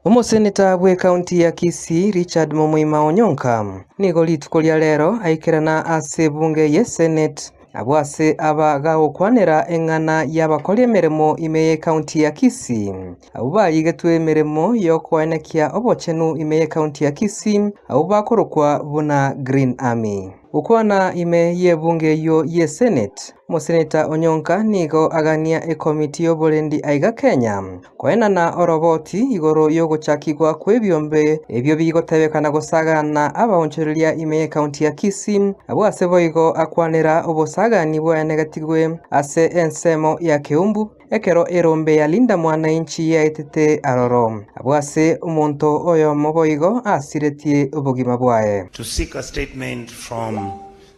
Umuseneta bwe kaunti ya Kisii Richard Mumuima Onyonka nigo lituko lya lero aikirana ase bunge ye Senate abwase abagawukwanira eng'ana y'abakora emirimo ime ye kaunti ya Kisii abo bayigetwe emirimo y'okwanekia obochenu ime ye kaunti ya Kisii abo bakorokwa buna Green Army ukwana ime ye bunge yo ye Senate Museneta Onyonka nigo agania ekomiti y'oburendi aiga Kenya kwaenana oroboti igoro yogochakigwa kwebyombe ebyo bigotebekana gosagana abaonchereria ime ye kaunti ya Kisii abwase boigo akwanira obosagani bwaenegatigwe ase ensemo ya Keumbu ekero erombe ya Linda Mwananchi yaitete aroro abwase omonto oyo moboigo asiretie obogima bwae to seek a statement from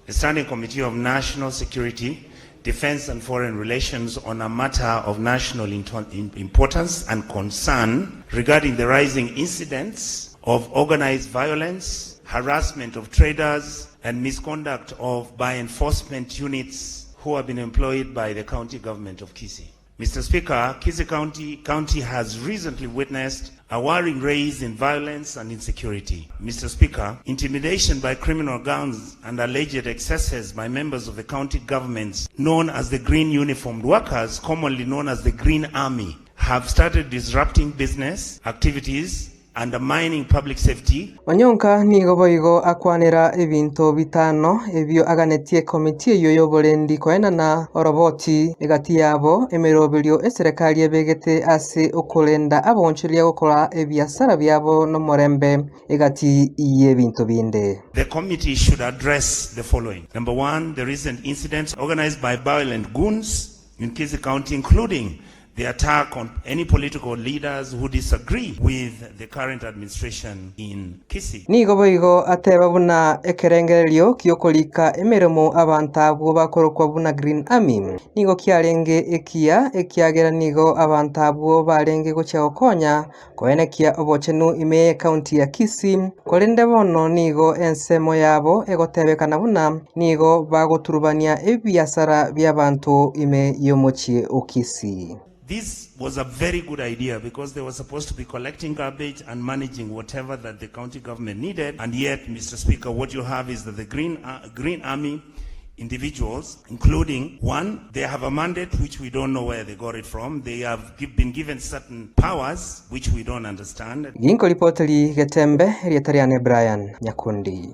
the Standing Committee of National Security, Defense and Foreign Relations on a matter of national importance and concern regarding the rising incidents of organized violence, harassment of traders, and misconduct by enforcement units who have been employed by the county government of Kisii. Mr. Speaker, Kisii County has recently witnessed a worrying rise in violence and insecurity. Mr. Speaker, intimidation by criminal gangs and alleged excesses by members of the county governments known as the Green Uniformed Workers, commonly known as the Green Army, have started disrupting business activities, undermining public safety. Onyonka nigo boigo akwanira ebinto bitano ebyo aganetie komiti yo y'oburendi kwaenana oroboti egati yabo emerobelyo eserikali ebegete ase okulenda aboncheria gukora ebiasara byabo no morembe egati y'ebinto binde. The committee should address the following. Number one, the recent incidents organized by violent goons in Kisii County, including the attack on any political leaders who disagree with the current administration in Kisii. Nigo boigo ateba buna ekerengeryo kyokolika emirimo abantu abo bakorokwa buna Green Army nigo kyarenge ekiagera nigo abantu abo barenge gochaokonya koenekia obochenu ime county ya Kisii kolende bono nigo ensemo yabo egotebekana buna nigo bagoturubania ebiasara by'abantu ime yomochie okisi. This was a very good idea because they were supposed to be collecting garbage and managing whatever that the county government needed. And yet, Mr. Speaker, what you have is that the Green Army individuals, including one, they have a mandate which we don't know where they got it from. They have been given certain powers which we don't understand. Ginko ripoteri Getembe, Rietariane Brian Nyakundi.